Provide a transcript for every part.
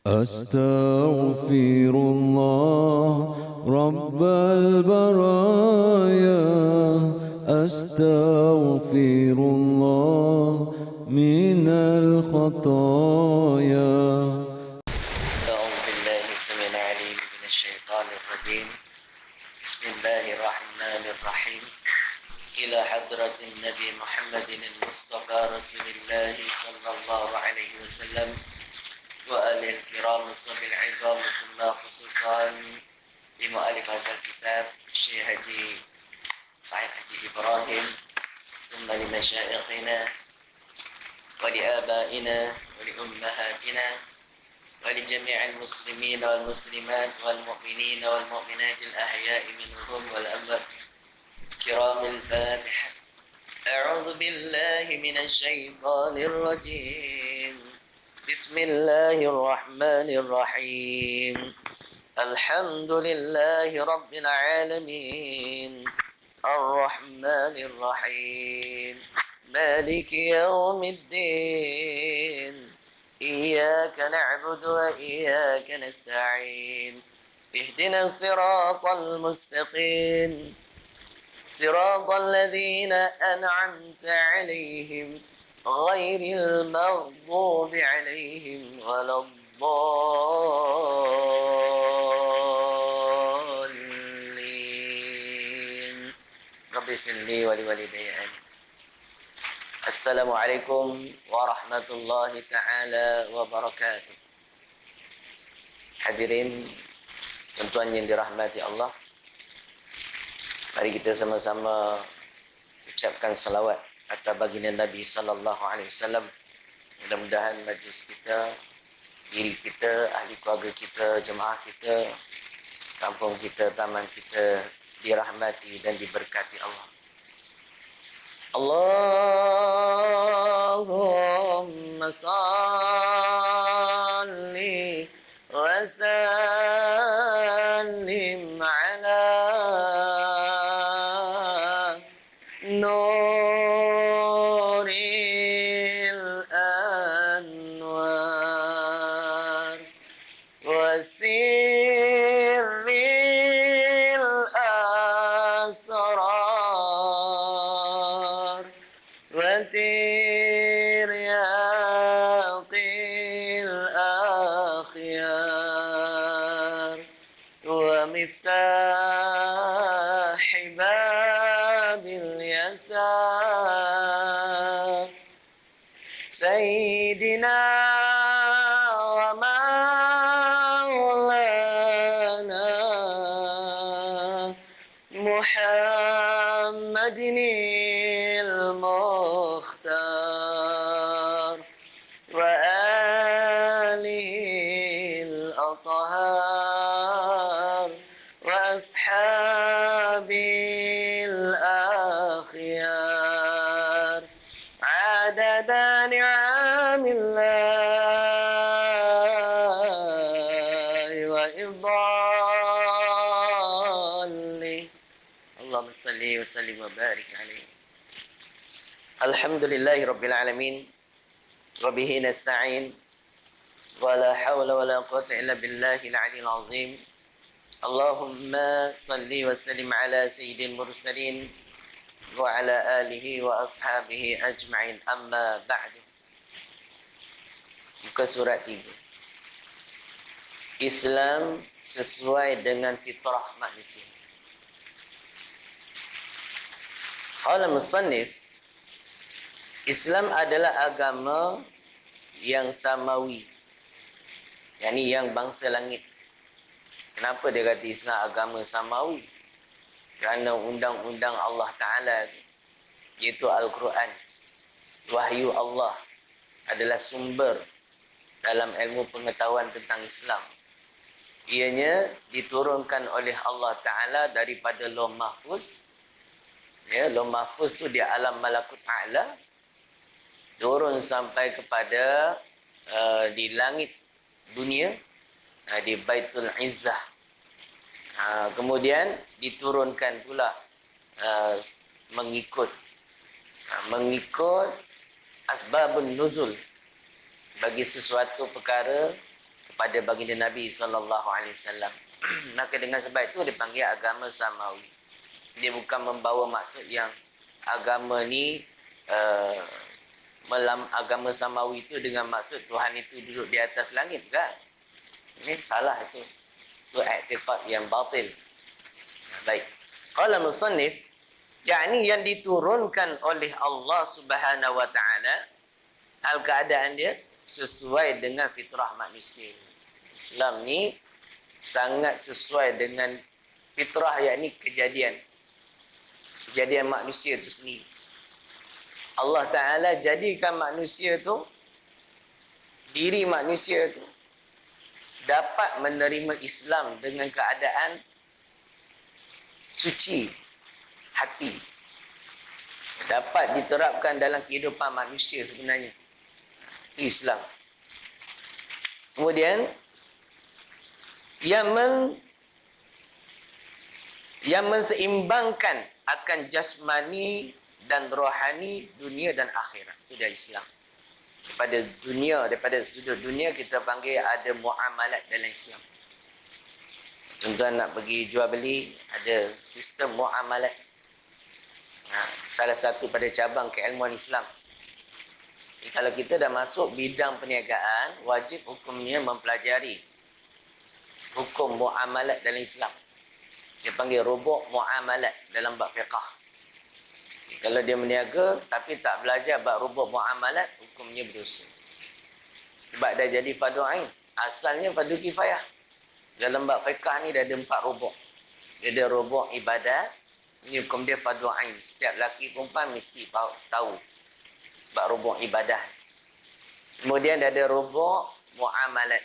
أستغفر الله رب البرايا، أستغفر الله من الخطايا. أعوذ بالله السميع العليم من الشيطان الرجيم. بسم الله الرحمن الرحيم. إلى حضرة النبي محمد المصطفى رسول الله صلى الله عليه وسلم وآله الكرام وصحبه العظام، ثم خصوصا لمؤلف هذا الكتاب الشيخ حجي سعيد حجي إبراهيم، ثم لمشايخنا ولآبائنا ولأمهاتنا ولجميع المسلمين والمسلمات والمؤمنين والمؤمنات الأحياء منهم والأموات. كرام الفاتحة. أعوذ بالله من الشيطان الرجيم. بسم الله الرحمن الرحيم. الحمد لله رب العالمين، الرحمن الرحيم، مالك يوم الدين، إياك نعبد وإياك نستعين، اهدنا الصراط المستقيم، صراط الذين أنعمت عليهم غير المغضوب عليهم ولا الضالين. رب اغفر لي ولوالدي آمين. Assalamualaikum warahmatullahi ta'ala wabarakatuh. Hadirin tuan-tuan yang dirahmati Allah, mari kita sama-sama ucapkan salawat atas baginda Nabi sallallahu alaihi wasallam. Mudah-mudahan majlis kita, diri kita, ahli keluarga kita, jemaah kita, kampung kita, taman kita dirahmati dan diberkati Allah. Allahumma salli wa sallim ala nuril anwar wa sirril asrar وترياق الأخيار ومفتاح باب اليسار سيدنا ومولانا محمد المختار وآله الأطهار وأصحابه الأخيار عدد نعم الله وإفضاله. اللهم صل وسلم وبارك عليه. Alhamdulillahi Rabbil Alamin, wabihi nasta'in, wala hawla wala quwwata illa billahil aliyyil azim. Allahumma salli wa sallim ala sayyidil mursalin wa ala alihi wa ashabihi ajma'in, amma ba'du. Muka surat 3. Islam sesuai dengan fitrah manusia. Qala musannif, Islam adalah agama yang samawi, yakni yang bangsa langit. Kenapa dia kata Islam agama samawi? Kerana undang-undang Allah Ta'ala, iaitu Al-Quran, wahyu Allah, adalah sumber dalam ilmu pengetahuan tentang Islam. Ianya diturunkan oleh Allah Ta'ala daripada Lauh Mahfuz. Ya, Lauh Mahfuz tu di alam malakut a'la, turun sampai kepada di langit dunia, di Baitul Izzah. Kemudian diturunkan pula mengikut asbabun nuzul bagi sesuatu perkara pada baginda Nabi SAW. Maka dengan sebab itu dipanggil agama samawi. Dia bukan membawa maksud yang agama ni agama samawi itu dengan maksud Tuhan itu duduk di atas langit, kan? Ini salah itu. Itu i'tiqad yang batil. Baik. Qala musannif, yakni yang diturunkan oleh Allah Subhanahu wa taala hal keadaan dia sesuai dengan fitrah manusia. Islam ni sangat sesuai dengan fitrah, yakni kejadian manusia itu sendiri. Allah Ta'ala jadikan manusia tu, diri manusia tu dapat menerima Islam dengan keadaan suci hati. Dapat diterapkan dalam kehidupan manusia sebenarnya. Itu Islam. Kemudian yang menseimbangkan akan jasmani dan rohani dunia dan akhirat. Itu dari Islam. Daripada sudut dunia kita panggil ada muamalat dalam Islam. Tuan-tuan nak pergi jual beli, ada sistem muamalat. Salah satu pada cabang keilmuan Islam. Kalau kita dah masuk bidang perniagaan, wajib hukumnya mempelajari hukum muamalat dalam Islam. Dia panggil rubuk muamalat dalam bab fiqah. Kalau dia meniaga tapi tak belajar bab rubuk muamalat, hukumnya berdosa. Sebab dah jadi fardu ain. Asalnya fardu kifayah. Dalam bab fiqah ni dah ada 4 rubuk. Dia ada rubuk ibadat. Ini hukum dia fardu ain. Setiap lelaki perempuan mesti tahu bab rubuk ibadah. Kemudian dia ada rubuk muamalat.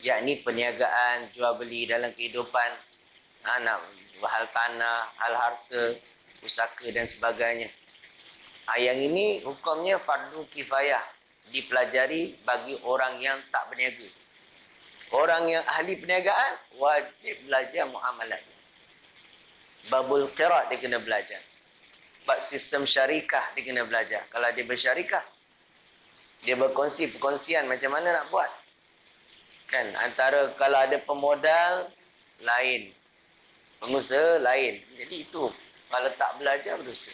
Yakni perniagaan, jual beli dalam kehidupan. Nak hal tanah, hal harta, pusaka dan sebagainya. Yang ini hukumnya fardu kifayah. Dipelajari bagi orang yang tak berniaga. Orang yang ahli perniagaan wajib belajar muamalat. Babul qirat dia kena belajar. Bab sistem syarikah dia kena belajar. Kalau dia bersyarikah, dia berkongsi perkongsian macam mana nak buat. Kan antara kalau ada pemodal lain, pengusaha lain. Jadi itu kalau tak belajar berdosa.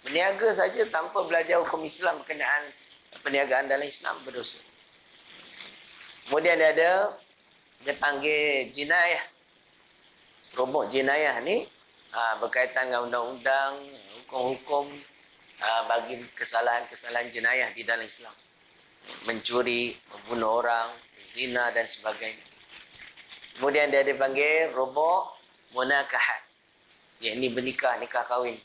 Berniaga saja tanpa belajar hukum Islam berkenaan perniagaan dalam Islam berdosa. Kemudian dia panggil jinayah. Rubuk jinayah ni berkaitan dengan undang-undang, hukum-hukum bagi kesalahan-kesalahan jenayah di dalam Islam. Mencuri, membunuh orang, zina dan sebagainya. Kemudian dia dipanggil rubuk munakahat. Iaitu nikah kahwin.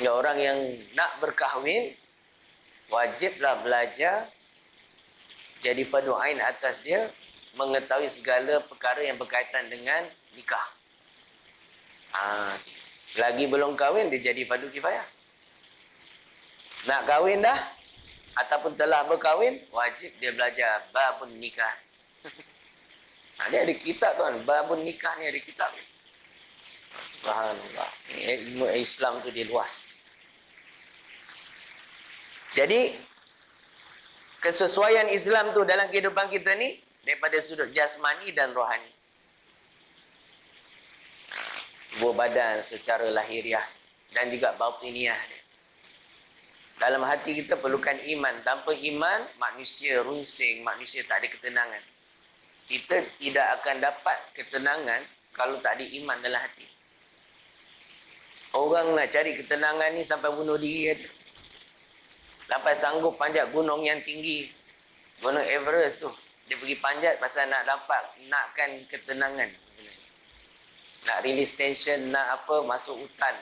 Orang yang nak berkahwin wajiblah belajar, jadi fardu ain atas dia mengetahui segala perkara yang berkaitan dengan nikah. Selagi belum kahwin dia jadi fardu kifayah. Nak kahwin dah ataupun telah berkahwin, wajib dia belajar babun nikah. Dia ada kitab tuan, babun nikah ni ada kitab. Subhanallah. Ilmu Islam tu dia luas. Jadi kesesuaian Islam tu dalam kehidupan kita ni daripada sudut jasmani dan rohani. Tubuh badan secara lahiriah dan juga batiniah. Dalam hati kita perlukan iman. Tanpa iman, manusia runsing, manusia tak ada ketenangan. Kita tidak akan dapat ketenangan kalau tak ada iman dalam hati. Orang nak cari ketenangan ni sampai bunuh diri ada. Sampai sanggup panjat gunung yang tinggi. Gunung Everest tu. Dia pergi panjat pasal nakkan ketenangan. Nak release tension, nak apa, masuk hutan.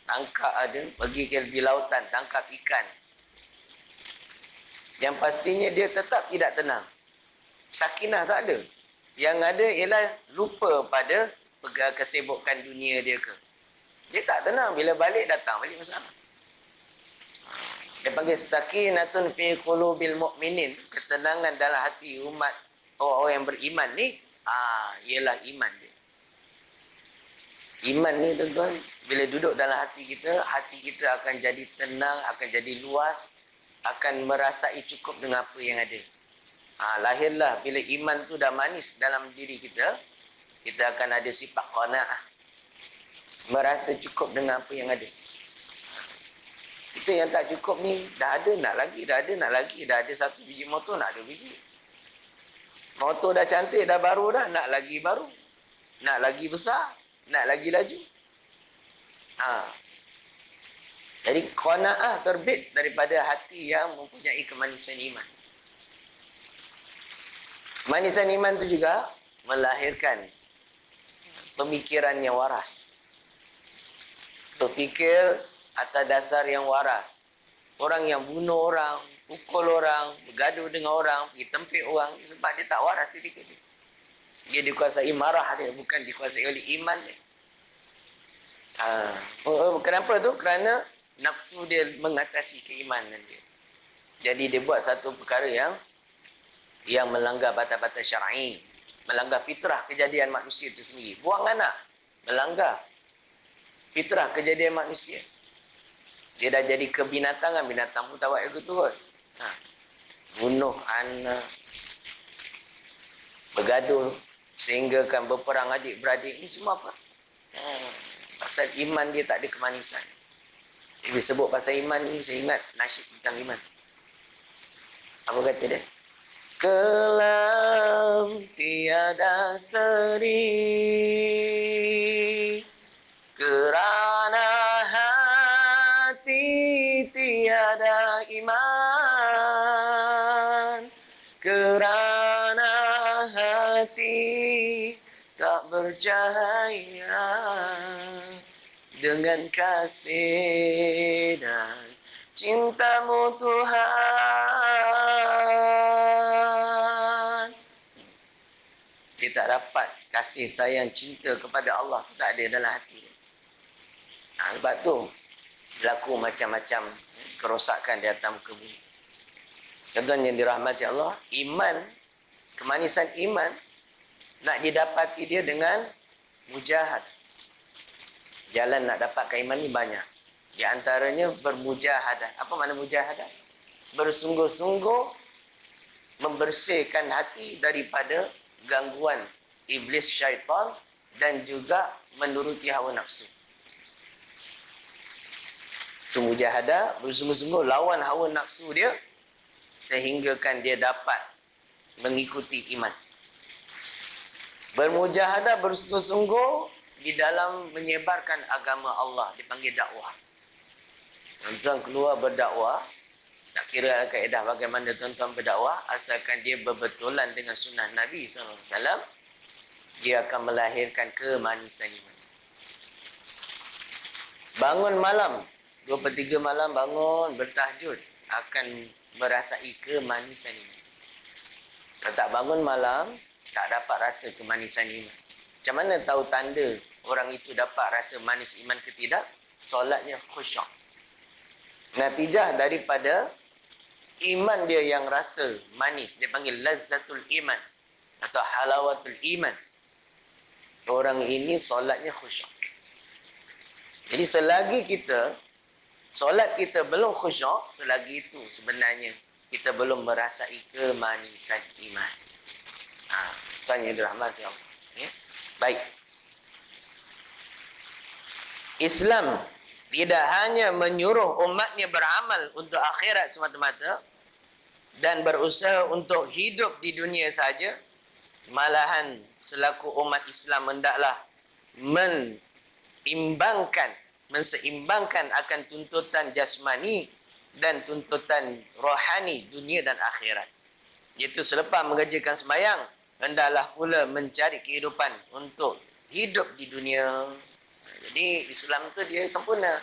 Tangkap ada, pergi di lautan, tangkap ikan. Yang pastinya dia tetap tidak tenang. Sakinah tak ada. Yang ada ialah lupa pada kesibukan dunia dia ke. Dia tak tenang, bila balik balik masalah. Dia panggil sakinatun fi qulubil mu'minin. Ketenangan dalam hati umat orang yang beriman ni, ialah iman dia. Iman ni tuan-tuan, bila duduk dalam hati kita akan jadi tenang, akan jadi luas, akan merasai cukup dengan apa yang ada. Lahirlah bila iman tu dah manis dalam diri kita, kita akan ada sifat qanaah. Merasa cukup dengan apa yang ada. Kita yang tak cukup ni, dah ada nak lagi, dah ada nak lagi, dah ada 1 biji motor, nak 2 biji. Motor dah cantik, dah baru dah, nak lagi baru. Nak lagi besar, nak lagi laju. Jadi qanaah terbit daripada hati yang mempunyai kemanisan iman. Kemanisan iman tu juga melahirkan pemikiran yang waras. Berfikir atas dasar yang waras. Orang yang bunuh orang, pukul orang, bergaduh dengan orang, pergi tempik orang, sebab dia tak waras dia fikir dia. Dia dikuasai marah dia, bukan dikuasai oleh iman dia. Kenapa tu? Kerana nafsu dia mengatasi keimanan dia. Jadi dia buat satu perkara yang melanggar batas-batas syar'i, melanggar fitrah kejadian manusia itu sendiri. Buang anak, melanggar fitrah kejadian manusia. Dia dah jadi kebinatangan, binatang pun tak buat itu turut. Bunuh anak, bergaduh, sehingga kan berperang adik-beradik, ini semua apa? Pasal iman dia tak ada kemanisan. Dia sebut pasal iman ni, saya ingat nasyid tentang iman. Apa kata dia? Kelam tiada seri, kerana hati tiada iman, kerana hati tak bercahaya dengan kasih dan cintamu Tuhan. Dia tak dapat kasih sayang cinta kepada Allah tu tak ada dalam hati dia. Sebab tu berlaku macam-macam kerosakan di atas muka bumi. Tuan-tuan yang dirahmati Allah, iman, kemanisan iman nak didapati dia dengan mujahad. Jalan nak dapatkan iman ni banyak. Di antaranya bermujahadah. Apa makna mujahadah? Bersungguh-sungguh membersihkan hati daripada gangguan iblis syaitan dan juga menuruti hawa nafsu. So, mujahadah bersungguh-sungguh lawan hawa nafsu dia sehinggakan dia dapat mengikuti iman. Bermujahadah bersungguh-sungguh di dalam menyebarkan agama Allah, dipanggil dakwah. Tuan-tuan keluar berdakwah, tak kira kaedah bagaimana tuan-tuan berdakwah, asalkan dia berbetulan dengan sunnah Nabi SAW, dia akan melahirkan kemanisan iman. Bangun malam, 2/3 malam bangun, bertahajud, akan merasai kemanisan iman. Kalau tak bangun malam, tak dapat rasa kemanisan iman. Macam mana tahu tanda orang itu dapat rasa manis iman ke tidak? Solatnya khusyuk. Natijah daripada iman dia yang rasa manis, dia panggil lazzatul iman atau halawatul iman. Orang ini solatnya khusyuk. Jadi selagi solat kita belum khusyuk, selagi itu sebenarnya kita belum merasai kemanisan iman. Tuan yang dirahmati Allah. Ya? Baik. Islam tidak hanya menyuruh umatnya beramal untuk akhirat semata-mata dan berusaha untuk hidup di dunia saja, malahan selaku umat Islam hendaklah menseimbangkan akan tuntutan jasmani dan tuntutan rohani dunia dan akhirat. Iaitu selepas mengerjakan sembahyang, hendaklah pula mencari kehidupan untuk hidup di dunia. Jadi Islam tu dia sempurna.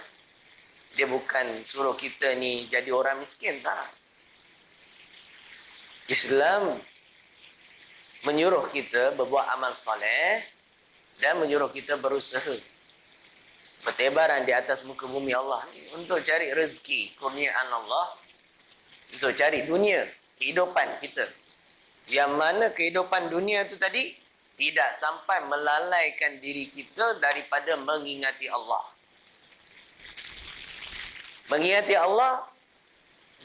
Dia bukan suruh kita ni jadi orang miskin, tak. Islam menyuruh kita berbuat amal soleh dan menyuruh kita berusaha bertebaran di atas muka bumi Allah ni untuk cari rezeki, kurniaan Allah, untuk cari dunia, kehidupan kita. Yang mana kehidupan dunia tu tadi tidak sampai melalaikan diri kita daripada mengingati Allah. Mengingati Allah,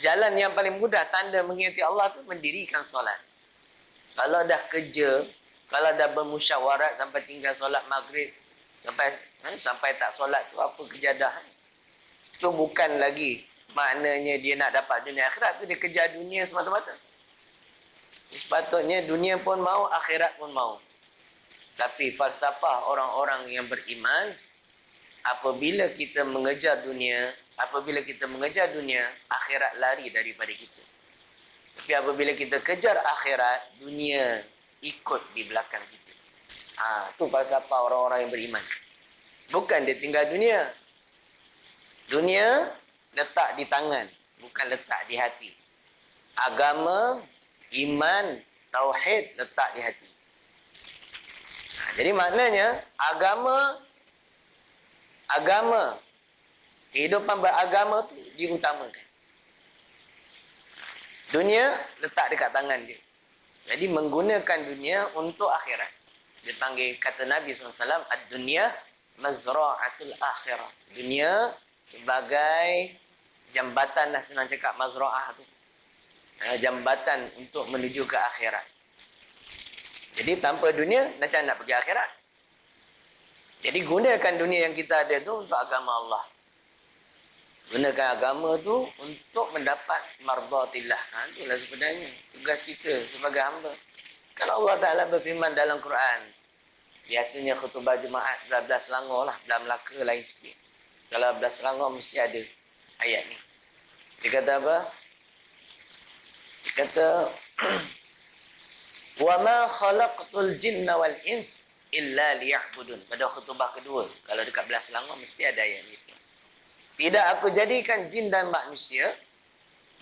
jalan yang paling mudah tanda mengingati Allah tu mendirikan solat. Kalau dah kerja, kalau dah bermusyawarat sampai tinggal solat maghrib, sampai tak solat tu apa kejadah? Tu bukan lagi maknanya dia nak dapat dunia akhirat, tu dia kejar dunia semata-mata. Sepatutnya dunia pun mau, akhirat pun mau. Tapi falsafah orang-orang yang beriman, apabila kita mengejar dunia, akhirat lari daripada kita. Tapi apabila kita kejar akhirat, dunia ikut di belakang kita. Tu falsafah orang-orang yang beriman. Bukan dia tinggal dunia. Dunia letak di tangan, bukan letak di hati. Agama, iman, tauhid letak di hati. Jadi maknanya agama, kehidupan beragama tu diutamakan. Dunia letak dekat tangan dia. Jadi menggunakan dunia untuk akhirat. Dia panggil, kata Nabi SAW, ad-dunya mazra'atul akhirah. Dunia sebagai jambatan lah, senang cakap mazra'ah tu. Jambatan untuk menuju ke akhirat. Jadi tanpa dunia, macam nak pergi akhirat. Jadi gunakan dunia yang kita ada tu untuk agama Allah. Gunakan agama tu untuk mendapat mardatillah. Itulah sebenarnya tugas kita sebagai hamba. Kalau Allah Ta'ala berfirman dalam Quran, biasanya khutbah Jumaat belah-belah Selangor lah, belah Melaka lain sikit. Kalau belah Selangor mesti ada ayat ni. Dia kata apa? Dia kata wa ma khalaqtul jinna wal ins illa liya'budun. Pada khutbah kedua, kalau dekat belah Selangor mesti ada ayat ni. Tidak aku jadikan jin dan manusia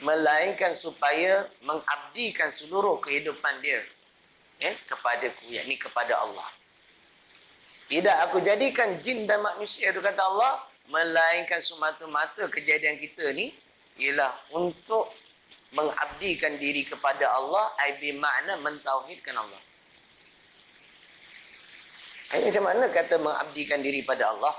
melainkan supaya mengabdikan seluruh kehidupan dia kepadaku, yakni kepada Allah. Tidak aku jadikan jin dan manusia, itu kata Allah, melainkan semata-mata kejadian kita ni ialah untuk mengabdikan diri kepada Allah, ai bermakna mentauhidkan Allah. Macam mana kata mengabdikan diri pada Allah?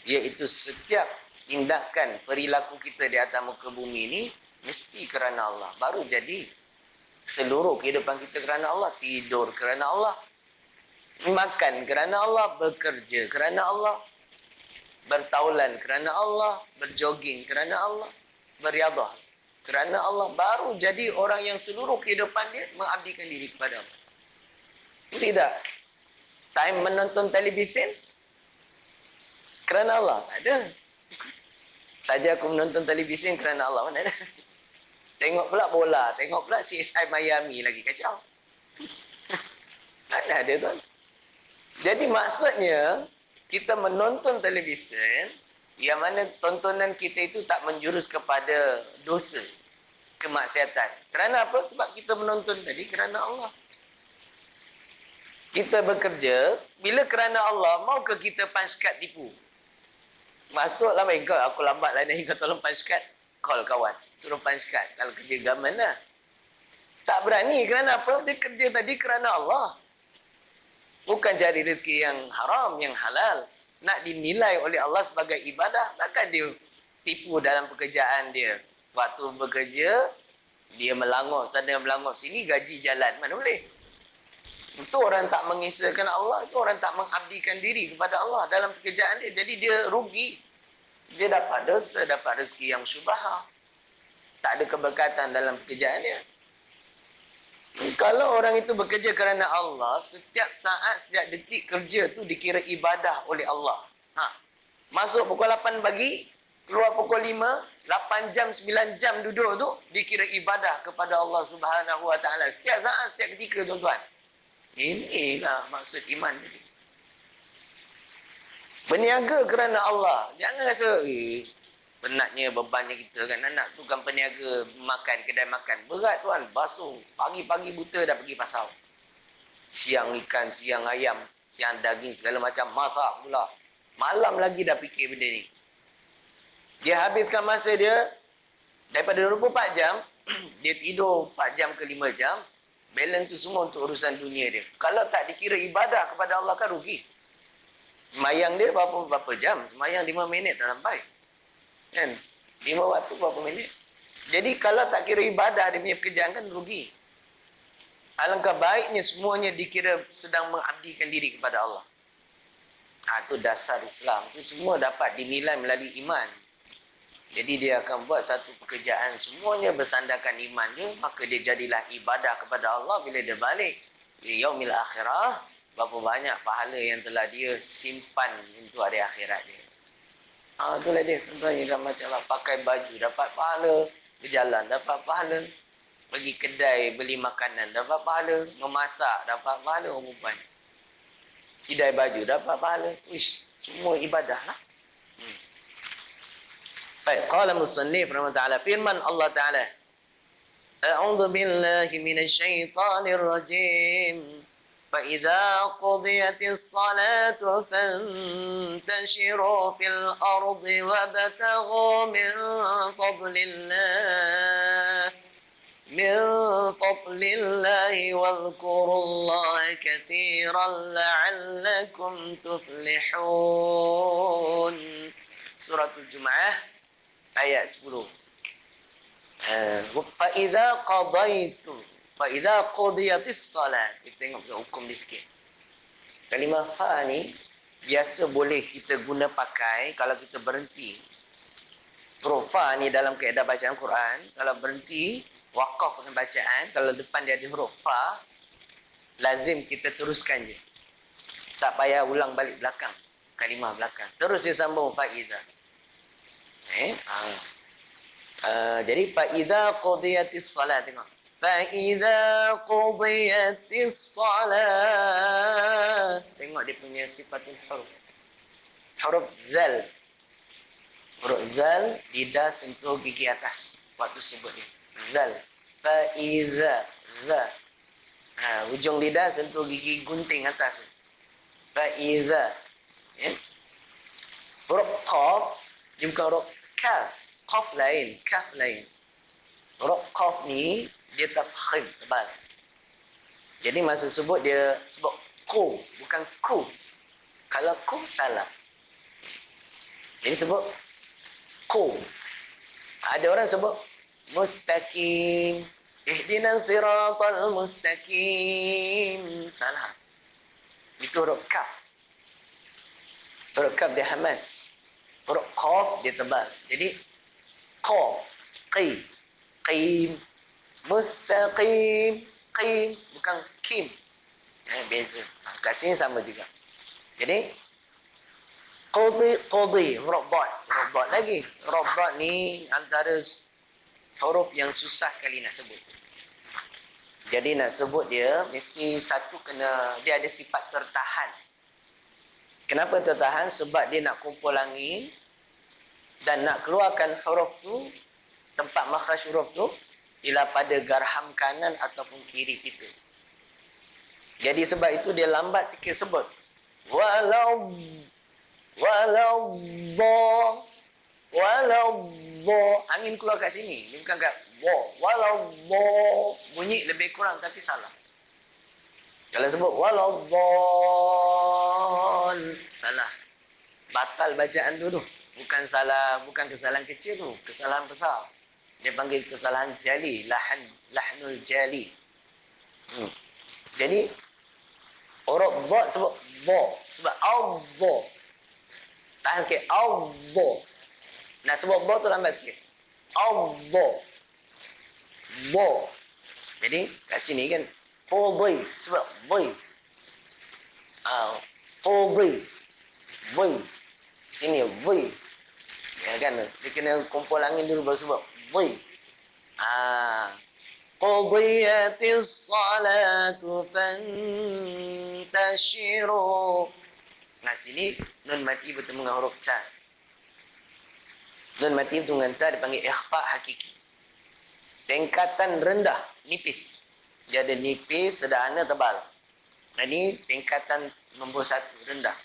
Iaitu setiap tindakan perilaku kita di atas muka bumi ini mesti kerana Allah. Baru jadi seluruh kehidupan kita kerana Allah. Tidur kerana Allah, makan kerana Allah, bekerja kerana Allah, bertaulan kerana Allah, berjoging kerana Allah, beriadah kerana Allah. Baru jadi orang yang seluruh kehidupan dia mengabdikan diri kepada Allah. Tidak. Time menonton televisyen kerana Allah, tak ada. Saja aku menonton televisyen kerana Allah, mana ada. Tengok pula bola, tengok pula CSI Miami lagi kacau. Mana ada tuan. Jadi maksudnya, kita menonton televisyen, yang mana tontonan kita itu tak menjurus kepada dosa, kemaksiatan. Kerana apa? Sebab kita menonton tadi kerana Allah. Kita bekerja, bila kerana Allah, mau ke kita punch card tipu? Masuklah main kau, aku lambat lah ni, kau tolong punch card. Call kawan, suruh punch card. Kalau kerja gaman lah. Tak berani, kerana apa? Dia kerja tadi kerana Allah. Bukan cari rezeki yang haram, yang halal. Nak dinilai oleh Allah sebagai ibadah, takkan dia tipu dalam pekerjaan dia. Waktu bekerja, dia melangop sana, melangop sini, gaji jalan. Mana boleh? Itu orang tak mengisahkan Allah, itu orang tak mengabdikan diri kepada Allah dalam pekerjaan dia. Jadi dia rugi. Dia dapat dosa, dapat rezeki yang syubhah. Tak ada keberkatan dalam pekerjaan dia. Kalau orang itu bekerja kerana Allah, setiap saat, setiap detik kerja tu dikira ibadah oleh Allah. Masuk pukul 8 pagi, keluar pukul 5, 8 jam, 9 jam duduk tu, dikira ibadah kepada Allah Subhanahu Wa Taala. Setiap saat, setiap ketika, tuan-tuan. Inilah maksud iman tadi. Berniaga kerana Allah. Jangan rasa, penatnya, bebannya kita kan. Anak tu kan peniaga makan, kedai makan. Berat tuan, basuh. Pagi-pagi buta dah pergi pasar. Siang ikan, siang ayam, siang daging, segala macam. Masak pula. Malam lagi dah fikir benda ni. Dia habiskan masa dia, daripada 24 jam, dia tidur 4 jam ke 5 jam, balance tu semua untuk urusan dunia dia. Kalau tak dikira ibadah kepada Allah kan rugi. Semayang dia berapa jam? Semayang 5 minit tak sampai. Kan? 5 waktu berapa minit? Jadi kalau tak kira ibadah dia punya pekerjaan kan rugi. Alangkah baiknya semuanya dikira sedang mengabdikan diri kepada Allah. Itu dasar Islam. Itu semua dapat dinilai melalui iman. Jadi dia akan buat satu pekerjaan semuanya bersandarkan iman dia, maka dia jadilah ibadah kepada Allah bila dia balik di yaumil akhirah. Berapa banyak pahala yang telah dia simpan untuk hari akhirat dia. Itulah dia tuan-tuan yang macam lah, pakai baju dapat pahala, berjalan dapat pahala, pergi kedai beli makanan dapat pahala, memasak dapat pahala, perempuan kedai baju dapat pahala. Wish, semua ibadah lah. Baik, qala musannif rahimahullah, firman Allah Ta'ala, A'udzu billahi minasyaitonir rajim. فَإِذَا قُضِيَتِ الصَّلَاةُ فَانْتَشِرُوا فِي الْأَرْضِ وَابْتَغُوا مِنْ فَضْلِ اللَّهِ وَاذْكُرُوا اللَّهَ كَثِيرًا لَعَلَّكُمْ تُفْلِحُونَ. Surah Al-Jumu'ah ayat 10. فَإِذَا قُضِيَتِ الصَّلَاةُ. Kita tengok hukum dia sikit. Kalimah fa ni biasa boleh kita guna pakai kalau kita berhenti. Huruf fa ni dalam kaedah bacaan Quran, kalau berhenti, wakaf dengan bacaan, kalau depan dia ada huruf fa, lazim kita teruskan je. Tak payah ulang balik belakang, kalimah belakang. Terus dia sambung fa-idha. Jadi fa-idha qudiyatis salat, tengok. Fa-idha qudiyatis salat. Tengok dia punya sifatul huruf. Huruf zal. Huruf zal, lidah sentuh gigi atas waktu sebut dia. Zal. Fa-idha. Za. Ujung lidah sentuh gigi gunting atas. Fa-idha. Huruf qaf, dia bukan huruf kaf. Qaf lain, kaf lain. Huruf qaf ni, dia tafkhim, tebal. Jadi masa sebut dia sebut ku, bukan ku. Kalau ku, salah. Jadi sebut ku. Ada orang sebut mustaqim. Ihdinas siratal mustaqim. Salah. Itu huruf kaf. Huruf kaf dia hamas. Huruf qaf dia tebal. Jadi qaf, qim, qim, mustaqim, qim, bukan kim. Beza. Kat sini sama juga. Jadi qadi, huruf bot. Huruf bot lagi. Huruf bot ni antara huruf yang susah sekali nak sebut. Jadi nak sebut dia, mesti satu kena, dia ada sifat tertahan. Kenapa tertahan? Sebab dia nak kumpul angin dan nak keluarkan huruf tu, tempat makhraj huruf tu, ialah pada garham kanan ataupun kiri kita. Jadi sebab itu dia lambat sikit sebut. Walau angin keluar kat sini, dia bukan kat walau bunyi lebih kurang tapi salah. Kalau sebut walau salah, batal bacaan tu. Bukan salah, bukan kesalahan kecil tu, kesalahan besar. Dia panggil kesalahan jali, lahnul jali. Jadi huruf dha sebut dha, sebab au-dha. Tahan sikit, au-dha. Nak sebut dha tu lambat sikit. Au-dha. Dha. Jadi kat sini kan fudhi, sebab dhi. Fudhi. Dhi. Sini dhi. Ya kan, dia kena kumpul angin dulu baru sebut dhi. Qudiyatis salatu fantashiru. Nah sini nun mati bertemu dengan huruf ta. Nun mati bertemu dengan ta dipanggil ikhfa hakiki. Tingkatan rendah, nipis. Dia ada nipis, sederhana, tebal. Ini tingkatan nombor 1, rendah.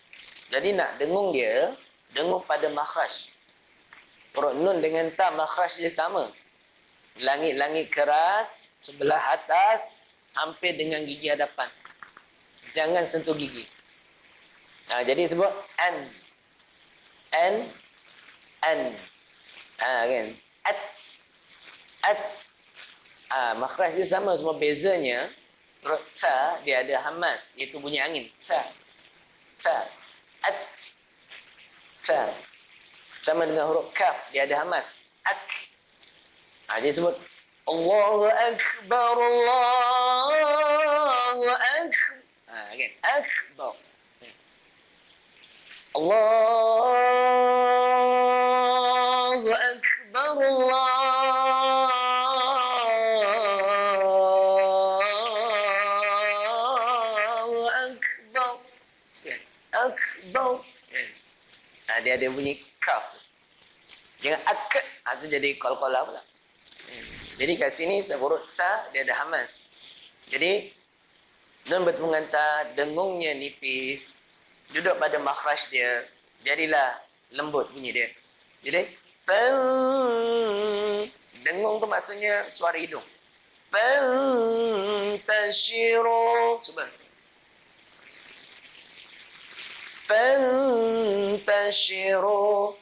Jadi nak dengung dia, dengung pada makhraj. Huruf nun dengan ta makhraj dia sama. Langit-langit keras, sebelah atas, hampir dengan gigi hadapan. Jangan sentuh gigi. Jadi sebut an. Kan? At. Makhraj dia sama, semua bezanya Huruf ta dia ada hamas, iaitu bunyi angin. Ta. Ta. At. Ta. Sama dengan huruf kaf, dia ada hamas. Ak. Dia sebut Allahu Akbar, Allahu Akbar. Kan? Akbar. Allahu Akbar, Allahu Akbar. Akbar. Dia ada bunyi kaf. Jangan ak. Itu jadi kol-kola pula. Jadi kat sini huruf ta dia ada hamas. Jadi nun bertemu dengan ta, dengungnya nipis, duduk pada makhraj dia, jadilah lembut bunyi dia. Jadi dengung tu maksudnya suara hidung. Fantashiru. Cuba. Fantashiru.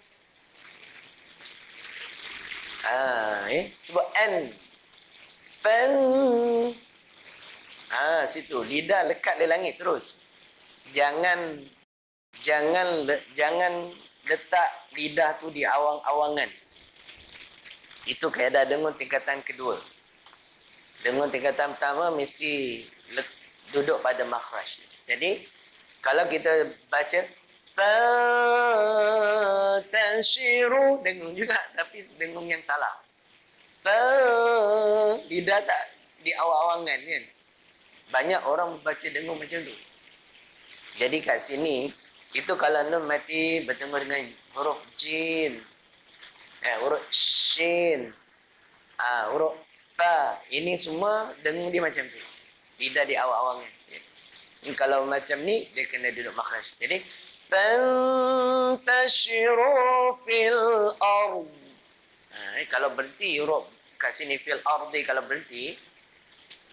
Sebut N. Pen. Situ. Lidah lekat di langit terus. Jangan letak lidah tu di awang-awangan. Itu kaedah dengung tingkatan kedua. Dengung tingkatan pertama mesti duduk pada makhraj. Jadi, kalau kita baca Fantashiru, dengung juga, tapi dengung yang salah. Lidah tak di awang-awangan kan. Banyak orang baca dengung macam tu. Jadi kat sini, itu kalau nun mati bertemu dengan huruf jin, huruf shin, huruf ta. Ini semua dengung dia macam tu. Lidah di awang-awangan. Kalau macam ni, dia kena duduk makhraj. Jadi, Fantashiru fil ard. Kalau berhenti huruf kat sini fil ardi, kalau berhenti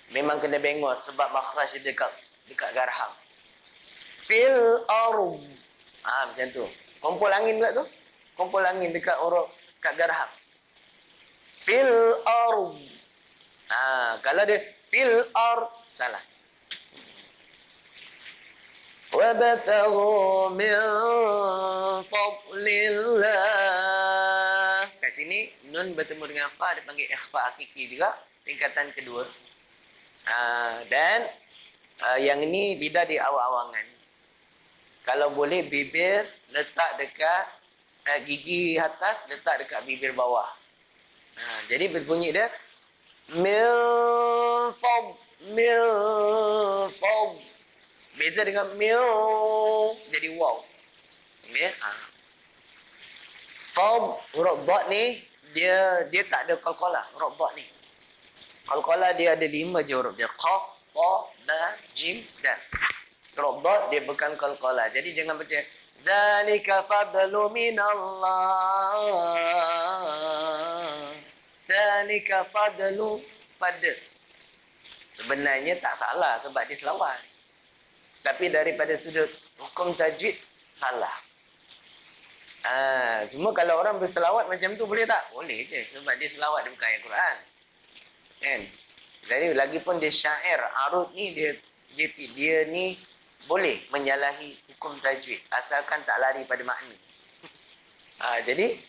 memang kena bengot sebab makhraj dia dekat garham. Fil ard. Macam tu. Kumpul angin pula tu. Kumpul angin dekat huruf kat garham. Fil ard. Kalau dia fil ard, salah. وَابْتَغُوا مِنْ فَضْلِ اللَّهِ. Kat sini, nun bertemu dengan fa, dipanggil ikhfa hakiki juga. Tingkatan kedua. Dan yang ini lidah di awang-awangan. Kalau boleh, bibir letak dekat gigi atas, letak dekat bibir bawah. Jadi berbunyi dia mil fad. Beza dengan mil, jadi waw. Okay? Fad, huruf dot ni, dia tak ada qalqalah, huruf dot ni. Qalqalah dia ada 5 je huruf dia. Qaf, ta, da, jim, dal. Huruf dot dia bukan qalqalah. Jadi jangan baca Zalika fadlu minallah. Zalika fadlu pada. Sebenarnya tak salah sebab dia selawat. Tapi daripada sudut hukum tajwid, salah. Cuma kalau orang berselawat macam tu boleh tak? Boleh je. Sebab dia selawat, dia bukan ayat Quran. Kan? Jadi lagipun dia syair, arud ni, dia ni boleh menyalahi hukum tajwid. Asalkan tak lari pada makna. Jadi,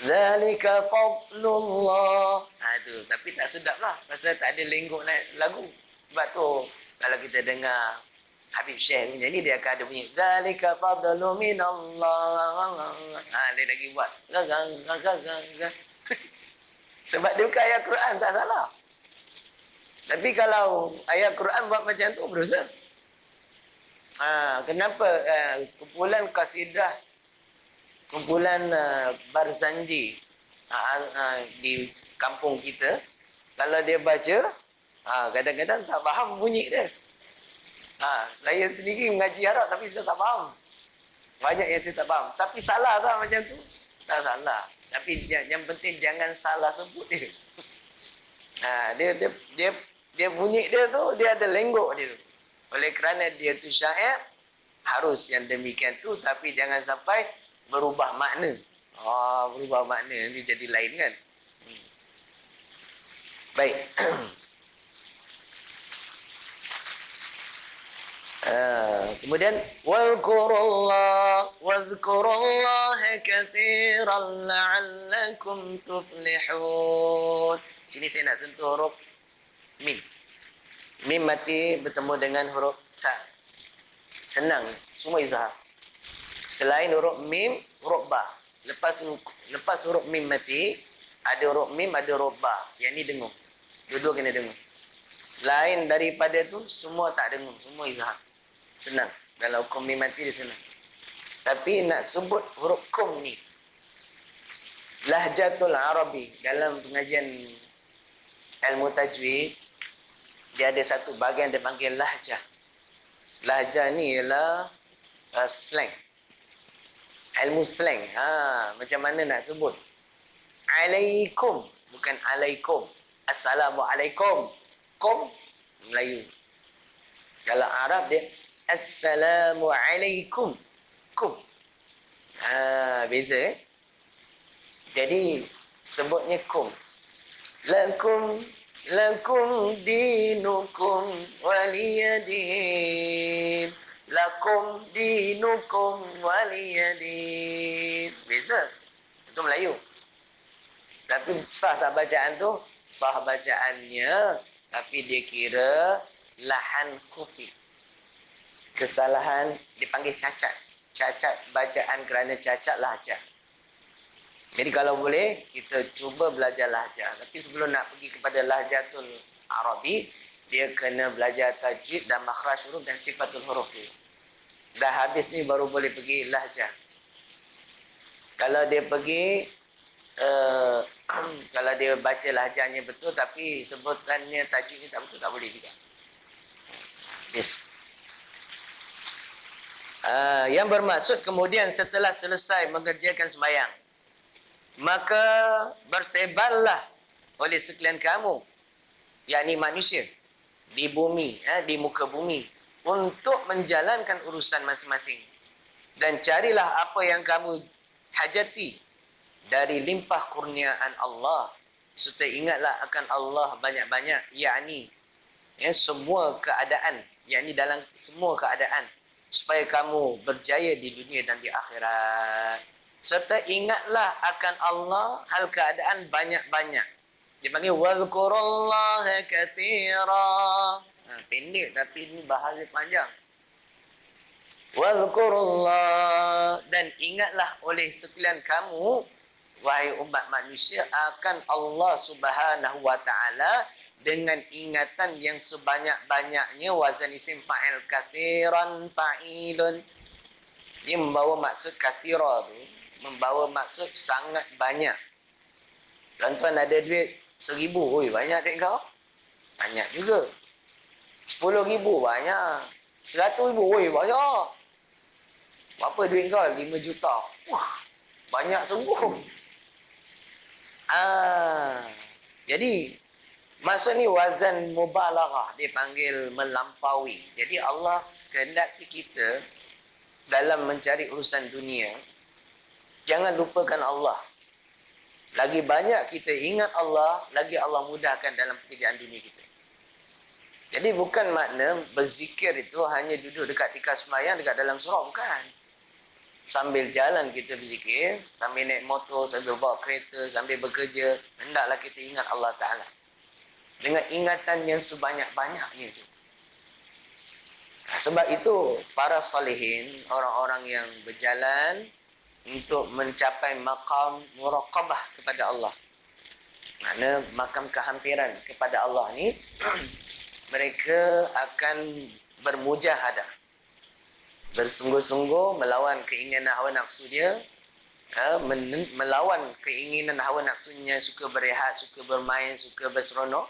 Zalika fadlullah. Tu. Tapi tak sedap lah. Pasal tak ada lenggok lagu. Sebab tu, kalau kita dengar Habib Syekh ni, dia akan ada bunyi Zalika fadlu minallah. Dia lagi buat sebab dia bukan ayat Quran, tak salah. Tapi kalau ayat Quran buat macam tu, berdosa. Kenapa kumpulan qasidah, kumpulan Barzanji di kampung kita, kalau dia baca, kadang-kadang tak faham bunyi dia. Saya sendiri mengaji Arab tapi saya tak faham. Banyak yang saya tak faham. Tapi salah tak macam tu? Tak salah. Tapi yang penting jangan salah sebut dia. Dia bunyi dia tu, dia ada lenggok dia tu. Oleh kerana dia tu syair, harus yang demikian tu, tapi jangan sampai berubah makna. Berubah makna, nanti jadi lain kan. Baik. Kemudian wadhkurullaha katsiran la'allakum tuflihun. Sini saya nak sentuh huruf mim. Mim mati bertemu dengan huruf ta. Senang, semua izhar. Selain huruf mim, huruf ba. Lepas huruf mim mati, ada huruf mim, ada huruf ba. Yang ni dengung. Dua-dua kena dengung. Lain daripada tu, semua tak dengung. Semua izhar. Senang. Kalau hukum mim mati, dia senang. Tapi nak sebut huruf kum ni. Lahjatul Arabi. Dalam pengajian ilmu tajwid, dia ada satu bahagian dia panggil lahjah. Lahjah ni ialah slang. Ilmu slang. Macam mana nak sebut? Alaikum. Bukan alaikum. Assalamualaikum. Kum. Melayu. Kalau Arab dia Assalamualaikum. Kum. Beza. Jadi sebutnya kum. Lakum dinukum waliyadin. Lakum dinukum waliyadin. Beza. Itu Melayu. Tapi sah tak bacaan tu? Sah bacaannya. Tapi dia kira lahan kufi. Kesalahan dipanggil cacat. Cacat bacaan kerana cacat lahjah. Jadi kalau boleh, kita cuba belajar lahjah. Tapi sebelum nak pergi kepada lahjatul Arabi, dia kena belajar tajwid dan makhraj huruf dan sifatul huruf dia. Dah habis ni baru boleh pergi lahjah. Kalau dia pergi, kalau dia baca lahjahnya betul, tapi sebutannya tajwidnya tak betul, tak boleh juga. Yes. Yang bermaksud kemudian setelah selesai mengerjakan sembahyang, maka bertebarlah oleh sekalian kamu, yakni manusia, di bumi, di muka bumi, untuk menjalankan urusan masing-masing. Dan carilah apa yang kamu hajati dari limpah kurniaan Allah. Serta ingatlah akan Allah banyak-banyak, yakni semua keadaan, yakni dalam semua keadaan, supaya kamu berjaya di dunia dan di akhirat. Serta ingatlah akan Allah hal keadaan banyak-banyak. Dia panggil wadhkurullaha katsira. Pendek tapi ini bahasa panjang. Wadhkurullah, dan ingatlah oleh sekalian kamu, wahai umat manusia, akan Allah Subhanahu wa taala dengan ingatan yang sebanyak-banyaknya. Wazan isim fa'il katsiran fa'ilun. Dia membawa maksud katsira tu, membawa maksud sangat banyak. Tuan-tuan ada duit 1,000, oi banyak duit kau. Banyak juga. 10,000 banyak. 100,000, oi banyak. Berapa duit kau? 5 juta. Wah, banyak sungguh. Jadi maksud ni wazan mubalaghah, dipanggil melampaui. Jadi Allah kehendaki kita dalam mencari urusan dunia, jangan lupakan Allah. Lagi banyak kita ingat Allah, lagi Allah mudahkan dalam pekerjaan dunia kita. Jadi bukan makna berzikir itu hanya duduk dekat tikar sembahyang, dekat dalam surau, bukan. Sambil jalan kita berzikir, sambil naik motor, sambil bawa kereta, sambil bekerja, hendaklah kita ingat Allah Ta'ala. Dengan ingatan yang sebanyak-banyaknya itu. Sebab itu, para salihin, orang-orang yang berjalan untuk mencapai maqam muraqabah kepada Allah. Makna makam kehampiran kepada Allah ni, mereka akan bermujahadah. Bersungguh-sungguh melawan keinginan hawa nafsu dia, melawan keinginan hawa nafsunya, suka berehat, suka bermain, suka berseronok,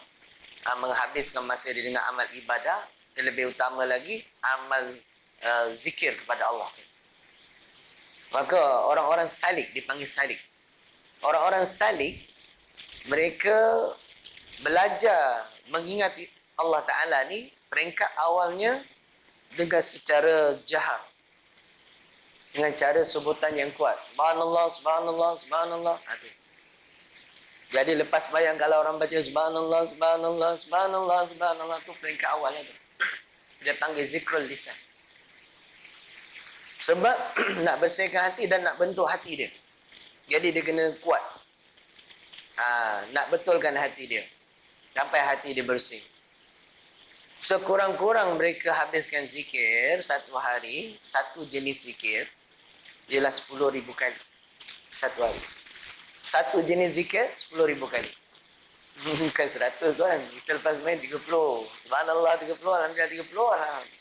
menghabiskan masa dia dengan amal ibadah, terlebih utama lagi amal zikir kepada Allah. Maka orang-orang salik dipanggil salik. Orang-orang salik, mereka belajar mengingati Allah Ta'ala ni peringkat awalnya dengan secara jahar. Dengan cara sebutan yang kuat. Subhanallah, subhanallah, subhanallah. Jadi lepas bayang kalau orang baca subhanallah, subhanallah, subhanallah, subhanallah, tu peringkat awalnya tu. Dia panggil zikrul lisan. Sebab nak bersihkan hati dan nak bentuk hati dia. Jadi dia kena kuat. Nak betulkan hati dia. Sampai hati dia bersih. Sekurang-kurang mereka habiskan zikir satu hari, satu jenis zikir, ialah 10,000 kali. Satu hari. Satu jenis zikir, 10,000 kali. Bukan 100 tuan. Kita lepas main 30. Subhanallah 30, Alhamdulillah 30,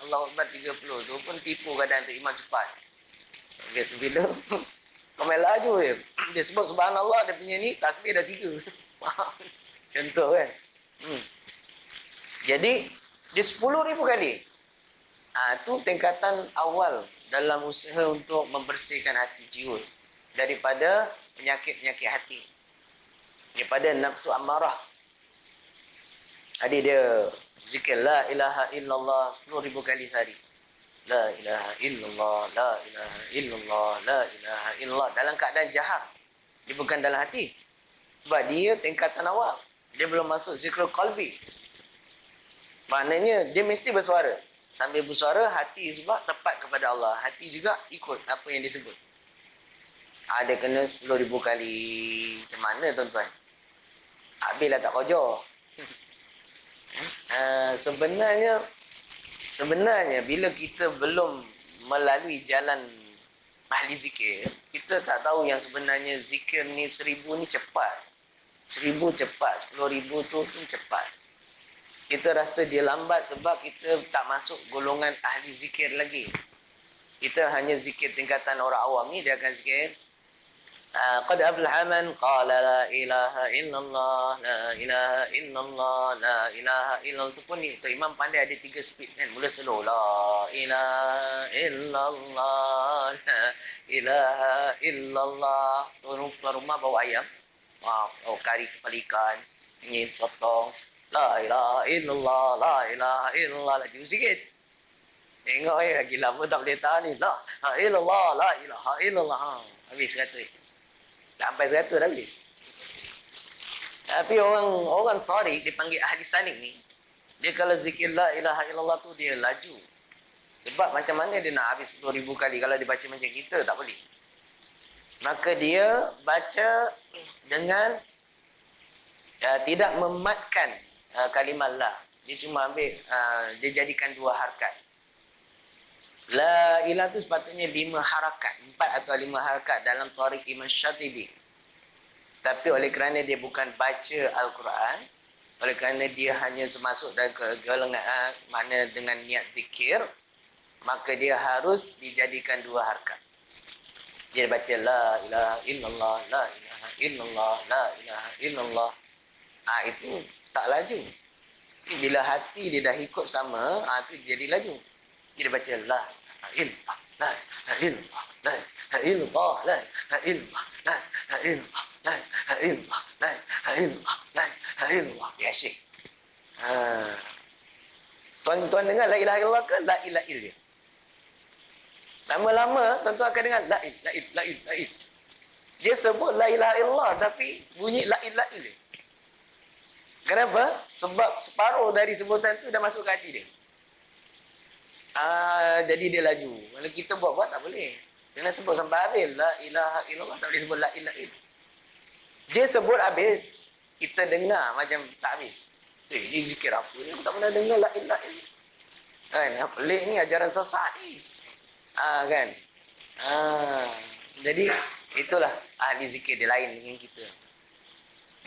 Allah Akbar 30. Tu pun tipu kadang tu imam cepat. Biasa bila kau main laju je. Dia sebut subhanallah, dia punya ni tasbih dah 3. Contoh kan. Jadi, dia 10,000 kali. Tu tingkatan awal dalam usaha untuk membersihkan hati jiwa daripada penyakit-penyakit hati. Daripada nafsu amarah. Jadi dia zikir la ilaha illallah 10,000 kali sehari. La ilaha illallah, la ilaha illallah, la ilaha illallah. Dalam keadaan jahar. Dia bukan dalam hati. Sebab dia tingkatan awal. Dia belum masuk zikrul qalbi. Maknanya dia mesti bersuara. Sambil bersuara, hati sebab tepat kepada Allah. Hati juga ikut apa yang disebut. Dia kena 10,000 kali. Macam mana tuan-tuan? Habislah tak kojor. Sebenarnya bila kita belum melalui jalan ahli zikir, kita tak tahu yang sebenarnya zikir ni 1,000 ni cepat. 1,000 cepat, 10,000 tu pun cepat. Kita rasa dia lambat sebab kita tak masuk golongan ahli zikir lagi. Kita hanya zikir tingkatan orang awam ni, dia akan zikir qad aflaha man qala la ilaha illallah, la ilaha illallah, la ilaha illallah. Tu pun ni tu imam pandai ada 3 speed kan. Mula slow, la ilaha illallah, la ilaha illallah. Tuan rumah bawa ayam, kari kepala ikan, ingin sotong, la ilaha illallah, la ilaha illallah. Laju sikit. Tengok lagi lama tak boleh tahan ni. La ilaha illallah, la ilaha illallah. Habis kata. Sampai 100 dah habis. Tapi orang tarik dipanggil ahli sanik ni, dia kalau zikir la ilaha illallah tu dia laju. Sebab macam mana dia nak habis 10,000 kali kalau dia baca macam kita, tak boleh. Maka dia baca dengan tidak mematkan kalimah la. Dia cuma ambil, dia jadikan 2 harakat. La ilah tu sepatutnya 5 harakat. 4 atau 5 harakat dalam Tariq Imam Syatibi. Tapi oleh kerana dia bukan baca Al-Quran, oleh kerana dia hanya masuk dalam golongan mana dengan niat zikir, maka dia harus dijadikan 2 harakat. Dia baca la ilaha illallah, la ilaha illallah, la ilaha illallah. Itu tak laju. Bila hati dia dah ikut sama, tu jadi laju. Dia baca la ilaha illallah, la ilaha illallah, la ilaha illallah, la ilaha illallah, la ilaha illallah, la ilaha illallah, la ilaha illallah. Dia asyik. Tuan-tuan dengar la ilaha illallah ke la ilaha illallah? Lama-lama tuan-tuan akan dengar la ilaha illallah. Dia sebut la ilaha illallah tapi bunyi la ilaha illallah. Kenapa? Sebab separuh dari sebutan tu dah masuk ke hati dia. Jadi dia laju. Kalau kita buat-buat tak boleh. Kena sebut sampai habis. La ilaha illallah. Tak boleh sebut la ilaha illallah. Dia sebut habis. Kita dengar macam tak habis. Ni zikir apa ni? Aku tak pernah dengar la ilaha illallah. Kan? Pelik ni ajaran sesat ni. Kan? Jadi itulah ahli zikir dia lain dengan kita.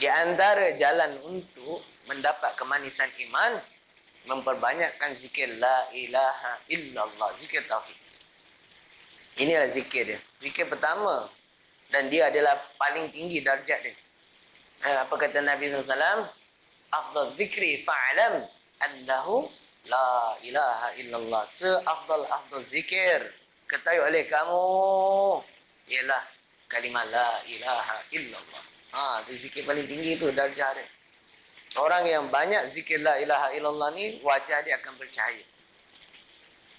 Di antara jalan untuk mendapat kemanisan iman, memperbanyakkan zikir la ilaha illallah, zikir tauhid. Inilah zikir dia. Zikir pertama dan dia adalah paling tinggi darjat dia. Apa kata Nabi SAW? Afdal zikri fa'alam annahu la ilaha illallah. Seafdal zikir ketahui oleh kamu ialah kalimah la ilaha illallah. Itu zikir paling tinggi tu darjah dia. Orang yang banyak zikir la ilaha illallah ni, wajah dia akan bercahaya.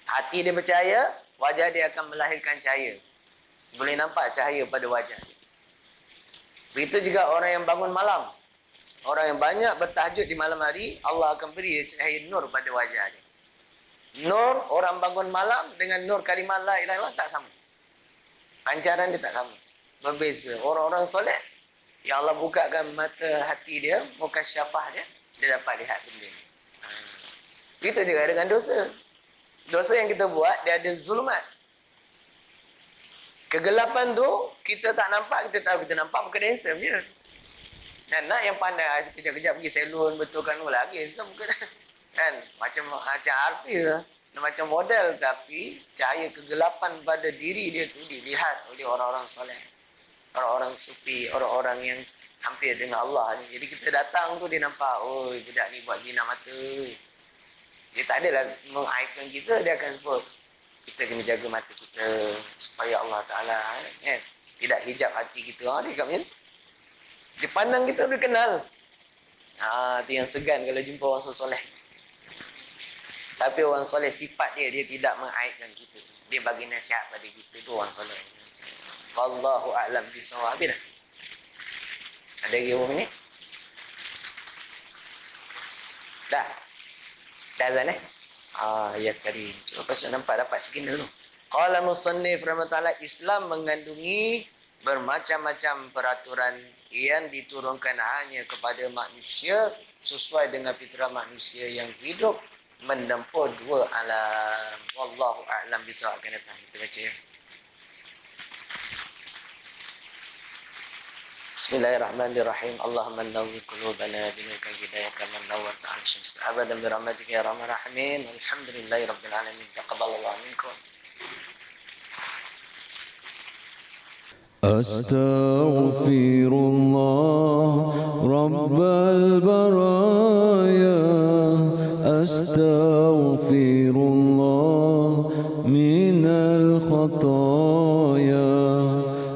Hati dia bercahaya, wajah dia akan melahirkan cahaya. Boleh nampak cahaya pada wajah dia. Begitu juga orang yang bangun malam. Orang yang banyak bertahajud di malam hari, Allah akan beri cahaya nur pada wajah dia. Nur orang bangun malam dengan nur kalimat la ilaha illallah tak sama. Pancaran dia tak sama. Berbeza. Orang-orang soleh, yang Allah bukakan mata hati dia, mukasyafah dia, dia dapat lihat benda ni. Itu juga dengan dosa. Dosa yang kita buat, dia ada zulumat. Kegelapan tu, kita tak nampak, kita tahu kita nampak muka dia handsome je. Dan nak yang pandai, kejap-kejap pergi salon, betulkan lagi handsome muka dia. Kan? Macam artis lah. Macam model, tapi cahaya kegelapan pada diri dia tu dilihat oleh orang-orang soleh. Orang-orang sufi, orang-orang yang hampir dengan Allah ni. Jadi kita datang tu dia nampak, oh budak ni buat zina mata. Dia tak adalah mengaibkan kita, dia akan sebut, kita kena jaga mata kita supaya Allah Ta'ala kan? Tidak hijab hati kita. Dia kat macam ni. Dia pandang kita, dia kenal. Itu yang segan kalau jumpa orang soleh. Tapi orang soleh sifat dia tidak mengaibkan kita. Dia bagi nasihat pada kita, tu orang soleh. Wallahu a'lam bishawab. Ada lagi orang ni? Dah Zan ya karim. Cuba pasal nampak dapat signal tu. Qala musannif rahimahullah, Islam mengandungi bermacam-macam peraturan yang diturunkan hanya kepada manusia sesuai dengan fitrah manusia yang hidup menempuh dua alam. Wallahu a'lam bishawab. Kita baca ya. Bismillahirrahmanirrahim. Allahumma nawwir qulubana binurika hidayah kama nawwarta 'ala syams abadan bi rahmatika ya arhamar rahimin. Alhamdulillahi rabbil alamin. Taqabbalallahu minkum. Astaghfirullah Rabbal baraya, astaghfirullah minal khata